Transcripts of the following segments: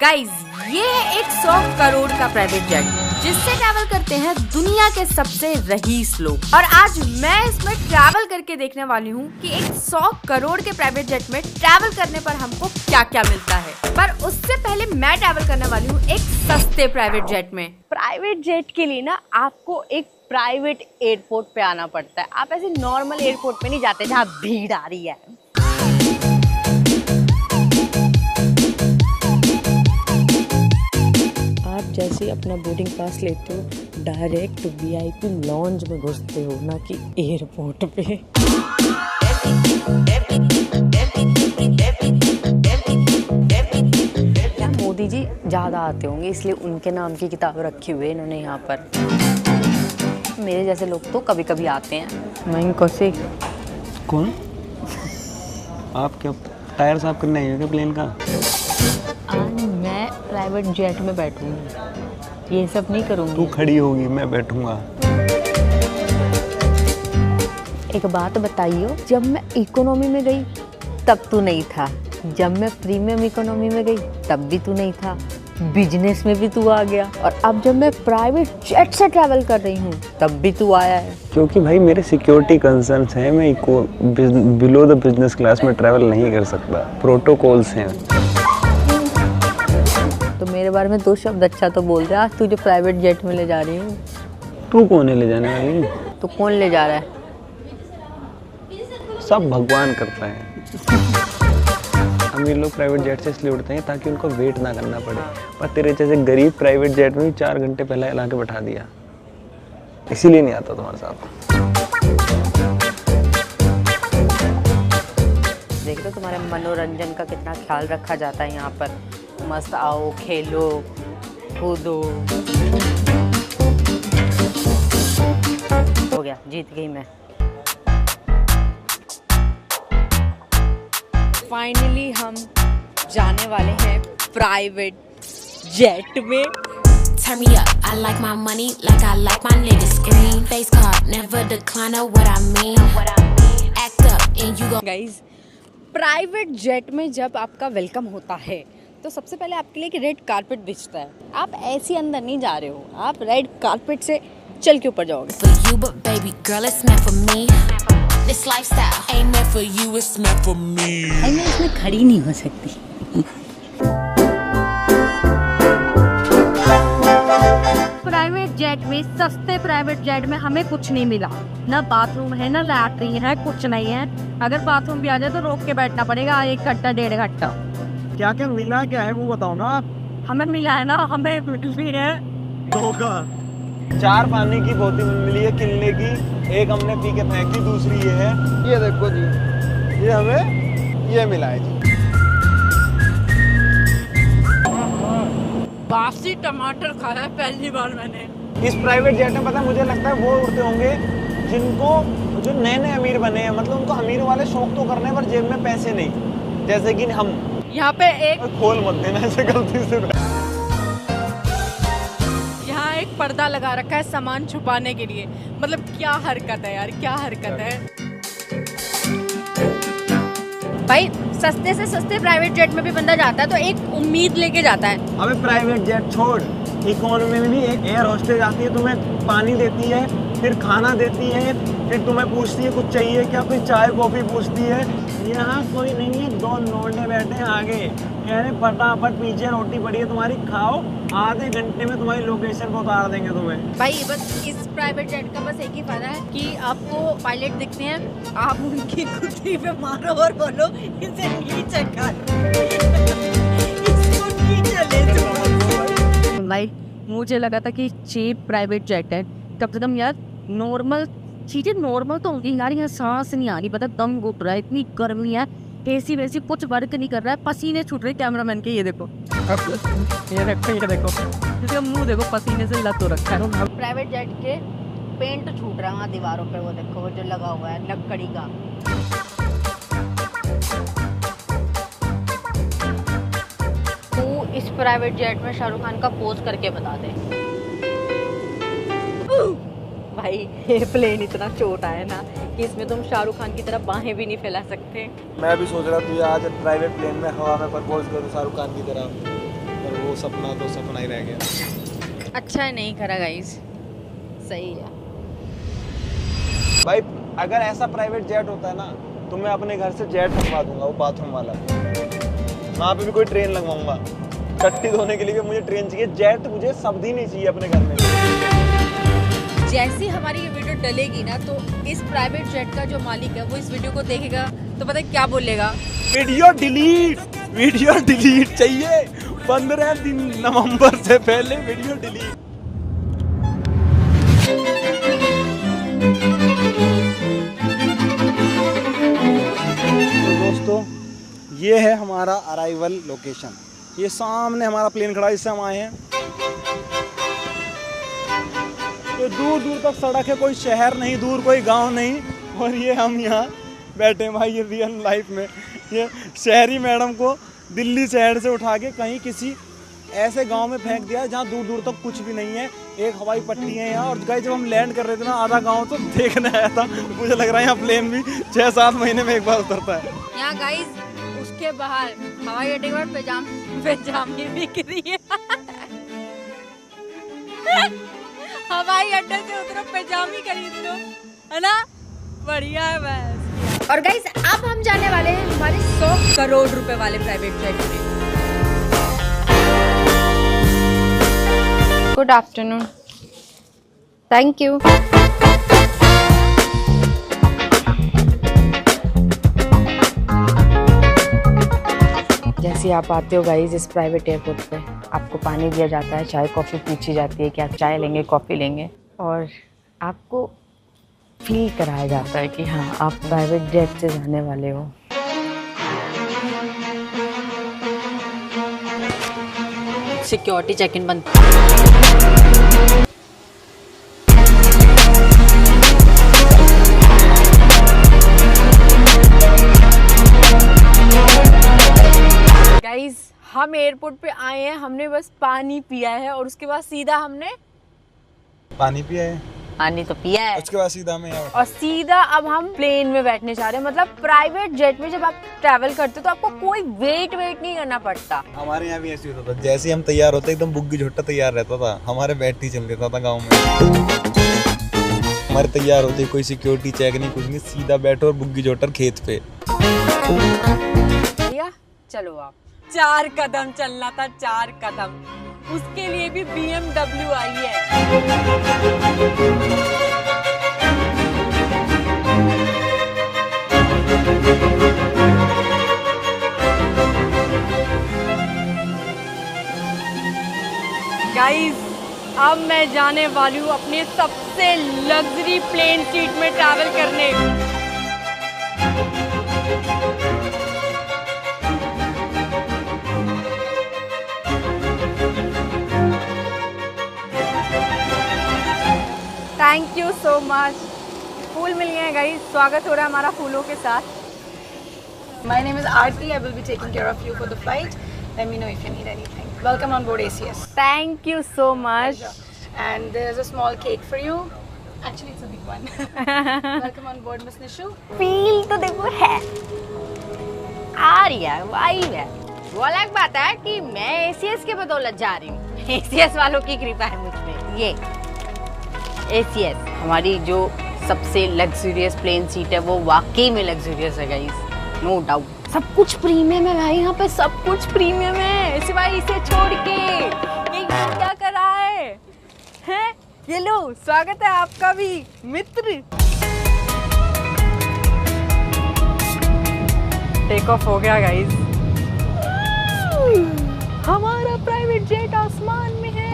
Guys ये है एक 100 करोड़ का प्राइवेट जेट जिससे ट्रैवल करते हैं दुनिया के सबसे रईस लोग। और आज मैं इसमें ट्रैवल करके देखने वाली हूँ कि एक 100 करोड़ के प्राइवेट जेट में ट्रैवल करने पर हमको क्या क्या मिलता है। पर उससे पहले मैं ट्रैवल करने वाली हूँ एक सस्ते प्राइवेट जेट में। प्राइवेट जेट के लिए ना आपको एक प्राइवेट एयरपोर्ट पे आना पड़ता है। आप ऐसे नॉर्मल एयरपोर्ट पे नहीं जाते जहाँ भीड़ आ रही है। आप जैसे अपना बोर्डिंग पास लेते हो डायरेक्ट वीआईपी लॉन्ज में घुसते हो, ना कि एयरपोर्ट पे। मोदी जी ज़्यादा आते होंगे इसलिए उनके नाम की किताब रखी हुई है इन्होंने यहाँ पर। मेरे जैसे लोग तो कभी कभी आते हैं। मैं कैसे कौन? आप क्या टायर साफ करने आई हो क्या प्लेन का? मैं प्राइवेट जेट में बैठूंगी, ये सब नहीं करूंगी। तू खड़ी होगी, मैं बैठूंगा। एक बात बताइयो, जब मैं इकोनॉमी में गई तब तू नहीं था, जब मैं प्रीमियम इकोनॉमी में गई तब भी तू नहीं था, बिजनेस में भी तू आ गया, और अब जब मैं प्राइवेट जेट से ट्रैवल कर रही हूँ तब भी तू आया है। क्योंकि भाई मेरे सिक्योरिटी कंसर्न्स हैं, मैं बिलो द बिजनेस क्लास में ट्रैवल नहीं कर सकता, प्रोटोकॉल्स हैं। तो मेरे बारे में 2 शब्द अच्छा तो बोल रहा। आज तुझे प्राइवेट जेट में ले जा रही हूँ। तू कौन है ले जाने वाली? तो कौन ले जा रहा है? सब भगवान करता है। अमीर लोग प्राइवेट जेट से इसलिए उड़ते हैं ताकि उनको वेट ना करना पड़े, पर तेरे जैसे गरीब प्राइवेट जेट में भी 4 घंटे पहले ला के बैठा दिया, इसीलिए नहीं आता तुम्हारे साथ। देख लो तुम्हारे मनोरंजन का कितना ख्याल रखा जाता है यहाँ पर। मस्त आओ, खेलो, कूदो। हो गया, जीत गई मैं। फाइनली हम जाने वाले हैं प्राइवेट जेट में। Turn me up, I like my money like I like my niggas. Green face card, never decline, know what I mean. Act up and you go. Guys private jet में जब आपका welcome होता है तो सबसे पहले आपके लिए एक रेड कारपेट बिछता है। आप ऐसे अंदर नहीं जा रहे हो, आप रेड कारपेट से चल के ऊपर जाओगे। For you, but baby girl, it's meant for me. This lifestyle ain't meant for you, it's meant for me. मैं इसमें खड़ी नहीं हो सकती। प्राइवेट जेट में, सस्ते प्राइवेट जेट में हमें कुछ नहीं मिला। ना बाथरूम है, ना लैट्रिन है, कुछ नहीं है। अगर बाथरूम भी आ जाए तो रोक के बैठना पड़ेगा 1 घंटा 1.5 घंटा। क्या क्या मिला, क्या है वो बताओ ना। हमें मिला है ना, हमें भी है 4 पानी की बोतल मिली है किले की, एक हमने पी के फेंकी, दूसरी ये है। ये देखो जी, ये हमें ये मिला है जी। बासी टमाटर खाया है पहली बार मैंने। इस प्राइवेट जेट में पता है मुझे लगता है वो उड़ते होंगे जिनको, जो नए नए अमीर बने हैं, मतलब उनको अमीर वाले शौक तो करने पर जेब में पैसे नहीं, जैसे कि हम। यहाँ पे एक खोल मत देना ऐसे गलती से। यहाँ एक पर्दा लगा रखा है सामान छुपाने के लिए। मतलब क्या हरकत है यार, क्या हरकत है भाई। सस्ते से सस्ते प्राइवेट जेट में भी बंदा जाता है तो एक उम्मीद लेके जाता है। अबे प्राइवेट जेट छोड़, इकोनॉमी में भी एक एयर होस्टेस आती है, तुम्हें पानी देती है, फिर खाना देती है, फिर तुम्हें पूछती है कुछ चाहिए क्या, फिर चाय कॉफी पूछती है। यहाँ कोई नहीं है, 2 नोंडे बैठे हैं आगे, कह रहे फटाफट पीछे रोटी पड़ी है तुम्हारी, खाओ, आधे घंटे में तुम्हारी लोकेशन को उतार देंगे तुम्हें। भाई बस इस प्राइवेट जेट का बस एक ही फायदा है कि आपको पायलट दिखते हैं, आप उनकी कुर्सी पे मारो और बोलो इसे नीचे कर। इसको नीचे ले जाओ। भाई मुझे लगा था कि चीप प्राइवेट जेट है, कम से कम यार नॉर्मल चीजें नॉर्मल तो होंगी यार। यहाँ सांस नहीं आ रही, पता दम घुट रहा है, इतनी गर्मी है, एसी वैसी कुछ वर्क नहीं कर रहा है, पसीने छूट रहे कैमरामैन के। ये देखो, ये देखो, इसका मुंह देखो, पसीने से लत हो रखा है। प्राइवेट जेट के पेंट छूट रहा है वहाँ दीवारों पे, वो देखो वो जो लगा हुआ है लकड़ी का। तू इस प्राइवेट जेट में शाहरुख खान का पोज करके बता दे। भाई ये प्लेन इतना छोटा है ना कि इसमें तुम शाहरुख खान की तरह बाहें भी नहीं फैला सकते। मैं भी सोच रहा था आज प्राइवेट प्लेन में हवा में प्रपोज करूँ शाहरुख खान की तरह। सपना तो सपना ही रह गया। अच्छा नहीं करा गाइस, सही है। भाई अगर ऐसा प्राइवेट जेट होता है ना तो मैं अपने घर से जेट मंगवा दूंगा, वो बाथरूम वाला। वहाँ पे भी कोई ट्रेन लगवाऊंगा, टट्टी धोने के लिए भी मुझे ट्रेन चाहिए। जेट मुझे शब्द ही नहीं चाहिए अपने घर में। जैसी हमारी ये वीडियो डलेगी ना तो इस प्राइवेट जेट का जो मालिक है वो इस वीडियो को देखेगा तो पता है क्या बोलेगा, वीडियो डिलीट चाहिए 15 दिन नवंबर से पहले वीडियो डिलीट। तो दोस्तों ये है हमारा अराइवल लोकेशन। ये सामने हमारा प्लेन खड़ा है, इससे हम आए हैं। तो दूर दूर तक सड़क है, कोई शहर नहीं, दूर कोई गांव नहीं। और ये हम यहाँ बैठे हैं भाई, ये रियल लाइफ में ये शहरी मैडम को दिल्ली शहर से उठा के कहीं किसी ऐसे गांव में फेंक दिया जहाँ दूर दूर तक कुछ भी नहीं है। एक हवाई पट्टी है यहाँ। और गाइस जब हम लैंड कर रहे थे ना, आधा गांव तो देखने आया था। मुझे लग रहा है यहाँ प्लेन भी 6-7 महीने में एक बार उतरता है। यहाँ गाइस उसके बाहर हवाई अड्डे पर पैजामी बिक रही है। हवाई अड्डे से उतरो पैजामी खरीद लो, है ना, बढ़िया है बस। और गाइस अब हम जाने वाले हैं हमारे 100 करोड़ रुपए वाले प्राइवेट जेट में। Good afternoon, thank you. जैसे आप आते हो गाइस इस प्राइवेट एयरपोर्ट पे, आपको पानी दिया जाता है, चाय कॉफ़ी पूछी जाती है कि आप चाय लेंगे कॉफ़ी लेंगे, और आपको फील कराया जाता है कि हाँ आप प्राइवेट जेट से जाने वाले हो। सिक्योरिटी चेक इन बंद। गाइस हम एयरपोर्ट पे आए हैं, हमने बस पानी पिया है और उसके बाद सीधा हमने पानी पिया है, पानी तो पिया है, उसके बाद सीधा में और सीधा अब हम प्लेन में बैठने जा रहे हैं। मतलब प्राइवेट जेट में जब आप ट्रैवल करते हो तो आपको कोई वेट नहीं करना पड़ता। हमारे यहाँ भी ऐसे होता था, जैसे हम तैयार होते एकदम बुग्गी झोटा तैयार रहता था, हमारे बैठ ही चल देता था गाँव में। हमारे तैयार होते कोई सिक्योरिटी चेक नहीं, कुछ नहीं, सीधा बैठो और बुग्गी झोटर खेत पे। भैया चलो आप 4 कदम चलना था, 4 कदम, उसके लिए भी BMW आई है। गाइस अब मैं जाने वाली हूँ अपने सबसे लग्जरी प्लेन सीट में ट्रैवल करने। Thank you so much. फूल मिल गए गाइस, स्वागत हो रहा है हमारा फूलों के साथ। My name is Aarti. I will be taking care of you for the flight. Let me know if you need anything. Welcome on board ACS. Thank you so much. And there's a small cake for you. Actually, it's a big one. Welcome on board, Miss Nishu. Feel तो देखो है, आ रही है, vibe है। वो अलग बात है कि मैं ACS के बदौलत जा रही हूँ। ACS वालों की कृपा है मुझ पे। ये ACS हमारी जो सबसे लग्जरियस प्लेन सीट है वो वाकई में लग्जरियस है गाइस, नो डाउट। सब कुछ प्रीमियम है भाई, यहाँ पे सब कुछ प्रीमियम है सिवाय इसे छोड़ के। ये क्या कर रहा है? हैं? ये लो, स्वागत है आपका भी मित्र। टेक ऑफ हो गया गाइस, हमारा प्राइवेट जेट आसमान में है।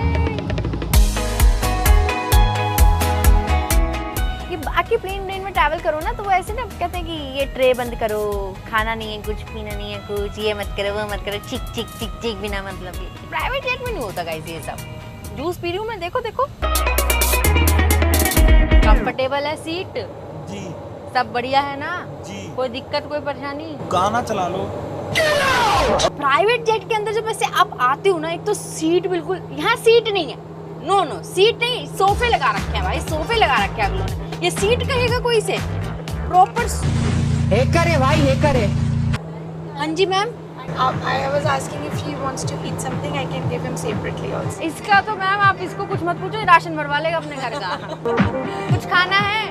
ये बाकी प्लेन में ट्रैवल करो ना तो वो ऐसे ना कहते हैं कि ये ट्रे बंद करो, खाना नहीं है, कुछ पीना नहीं है, कुछ ये मत करो, वो मत करो, चिक चिक चिक चिक बिना मतलब के। प्राइवेट जेट में नहीं होता गाइस ये सब। जूस पी रही हूँ मैं, देखो देखो, कंफर्टेबल है सीट जी, सब बढ़िया है ना जी, कोई दिक्कत कोई परेशानी? गाना चला लो। प्राइवेट जेट के अंदर जब ऐसे आप आते हो ना, एक तो सीट बिल्कुल, यहाँ सीट नहीं है, नो नो सीट नहीं, सोफे लगा रखे हैं भाई, सोफे लगा रखे हैं अगलों ने। ये सीट कहेगा कोई से? प्रॉपर हैकर है भाई, हैकर है। हाँ जी ma'am. I was asking if he wants to eat something, I can give him separately also. इसका तो मैम आप इसको कुछ मत पूछो, राशन भरवा लेगा अपने घर का। कुछ खाना है?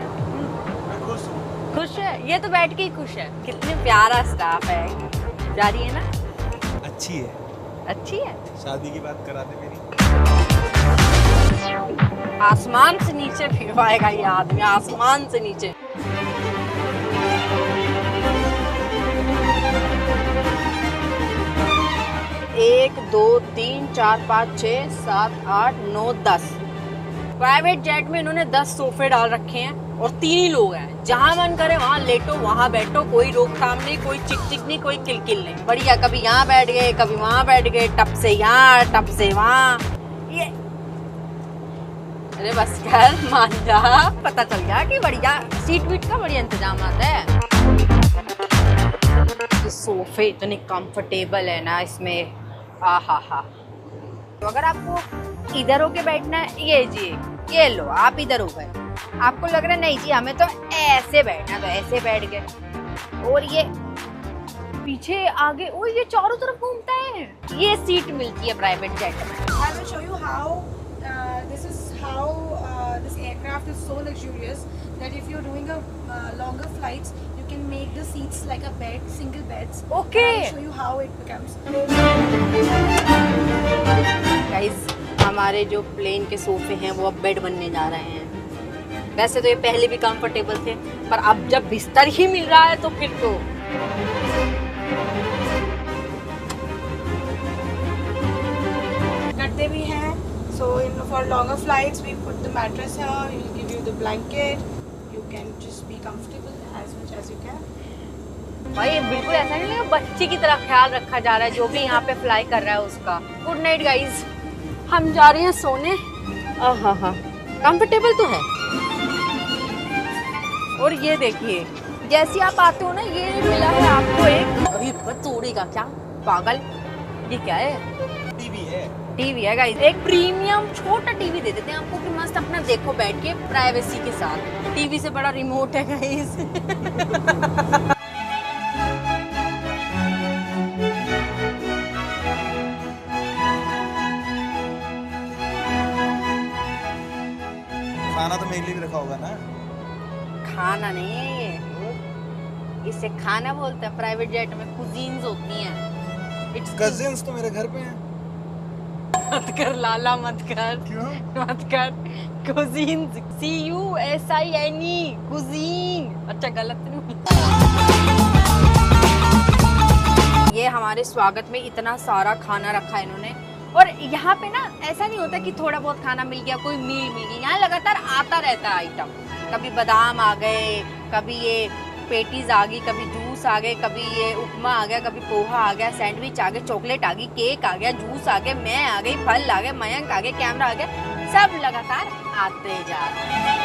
खुश है, ये तो बैठ के ही खुश है। कितने प्यारा स्टाफ है। जा रही है ना? अच्छी है। अच्छी है। शादी की बात करा दे मेरी। आसमान से नीचे फिरवाएगा ये आदमी, आसमान से नीचे। 1 2 3 4 5 6 7 8 9 10 प्राइवेट जेट में इन्होंने 10 सोफे डाल रखे हैं और 3 ही लोग हैं। जहां मन करे वहां लेटो, वहां बैठो, कोई रोकथाम नहीं, कोई चिक चिक नहीं, कोई किलकिल नहीं। बढ़िया, कभी यहाँ बैठ गए, कभी वहां बैठ गए, टप से यहाँ टप से वहां। ये अरे बस कर, मान जा, पता चल गया कि बढ़िया सीट वीट का बढ़िया इंतजाम है। ये सोफे इतने कंफर्टेबल है ना इसमें, आहा हा। तो अगर आपको इधर होके बैठना है, ये जी ये लो, आप इधर हो गए। आपको लग रहा है नहीं जी हमें तो ऐसे बैठना, तो ऐसे बैठ गए। और ये पीछे आगे, ओ ये चारों तरफ घूमता है। ये सीट मिलती है प्राइवेट जेट में। I will show you how this aircraft is so luxurious that if you're doing a longer flights, you can make the seats like a bed, single beds. Okay. I will show you how it becomes. Guys, हमारे जो plane के सोफे हैं वो अब bed बनने जा रहे हैं। वैसे तो ये पहले भी कंफर्टेबल थे, पर अब जब बिस्तर ही मिल रहा है तो फिर तो गद्दे भी हैं, so for longer flights we put the mattress here. We'll give you the blanket. You can just be comfortable as much as you can. भाई ये बिल्कुल ऐसा नहीं लगा, बच्चे की तरह ख्याल रखा जा रहा है जो भी यहाँ पे फ्लाई कर रहा है उसका। गुड नाइट गाइस, हम जा रहे हैं सोने। हाँ, कंफर्टेबल तो है। और ये देखिए, जैसे आप आते हो ना, ये मिला है आपको एक, अभी तोड़ेगा क्या पागल, ये क्या है? टीवी है गाइस, एक प्रीमियम छोटा टीवी दे देते हैं आपको कि मस्त अपना देखो बैठ के प्राइवेसी के साथ। टीवी से बड़ा रिमोट है गाइस। खाना तो मेरे लिए भी रखा होगा ना? खाना नहीं है ये, इसे खाना बोलते हैं। प्राइवेट जेट में कुजीन्स होती हैं। इट्स कजिन्स तो मेरे घर पे हैं। मत कर लाला, मत कर। क्यों? मत कर। Cuisines, CUSINE, cuisine. अच्छा गलत नहीं। ये हमारे स्वागत में इतना सारा खाना रखा है इन्होंने। और यहाँ पे ना ऐसा नहीं होता कि थोड़ा बहुत खाना मिल गया, कोई मील मिल गई। यहाँ लगातार आता रहता है आइटम। कभी बादाम आ गए, कभी ये पेटीज आ गई, कभी जूस आ गए, कभी ये उपमा आ गया, कभी पोहा आ गया, सैंडविच आ गया, चॉकलेट आ गई, केक आ गया, जूस आ गया, मैं आ गई, फल आ गए, मयंक आ गए, कैमरा आ गया, सब लगातार आते जा रहे हैं।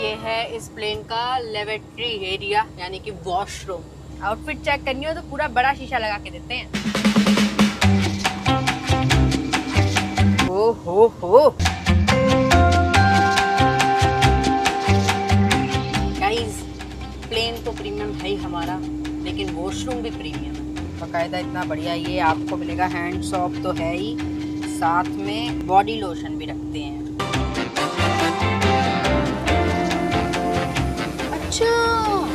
ये है इस प्लेन का लेवेटरी एरिया, यानी कि वॉशरूम। आउटफिट चेक करनी हो तो पूरा बड़ा शीशा लगा के देते हैं। ओ हो गाइस, प्लेन तो प्रीमियम है ही हमारा, लेकिन वॉशरूम भी प्रीमियम है बाकायदा। इतना बढ़िया ये आपको मिलेगा। हैंड सॉप तो है ही, साथ में बॉडी लोशन भी रखते हैं। अच्छा,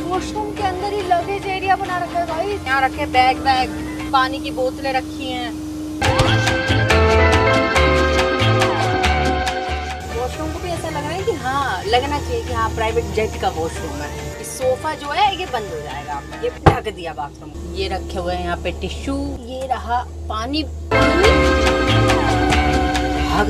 वॉशरूम के अंदर ही लगेज एरिया बना रखा है गाइस। यहाँ रखे बैग, पानी की बोतलें रखी हैं। वॉशरूम को भी ऐसा लग रहा है कि हाँ, लगना चाहिए कि हाँ प्राइवेट जेट का वॉशरूम है। इस सोफा जो है ये बंद हो जाएगा, ये ढक दिया बाथरूम। ये रखे हुए हैं यहाँ पे टिश्यू, ये रहा पानी।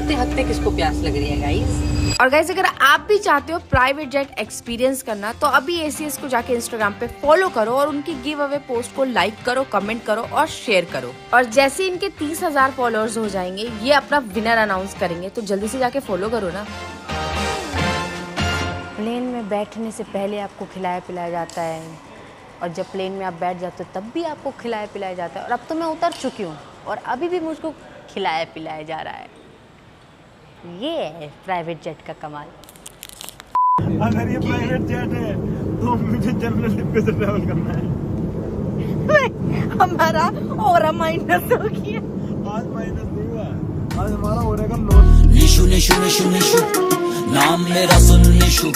भागते किसको प्यास लग रही है गाइस। और गाइस, अगर आप भी चाहते हो प्राइवेट जेट एक्सपीरियंस करना, तो अभी ACS को जाके इंस्टाग्राम पे फॉलो करो और उनकी गिव अवे पोस्ट को लाइक करो, कमेंट करो और शेयर करो। और जैसे इनके 30,000 फॉलोअर्स हो जाएंगे, ये अपना विनर अनाउंस करेंगे, तो जल्दी से जाके फॉलो करो ना। प्लेन में बैठने से पहले आपको खिलाया पिलाया जाता है, और जब प्लेन में आप बैठ जाते हो तब भी आपको खिलाया पिलाया जाता है। और अब तो मैं उतर चुकी हूँ और अभी भी मुझको खिलाया पिलाया जा रहा है। ये है प्राइवेट जेट का कमाल। अगर ये प्राइवेट जेट है तो मुझे जनरल डिब्बे से ट्रैवल करना है। हमारा ऑरा माइनस हो गया। आज माइनस नहीं हुआ, आज हमारा हो रहेगा लो। निशु निशु निशु निशु, नाम मेरा सुन निशु।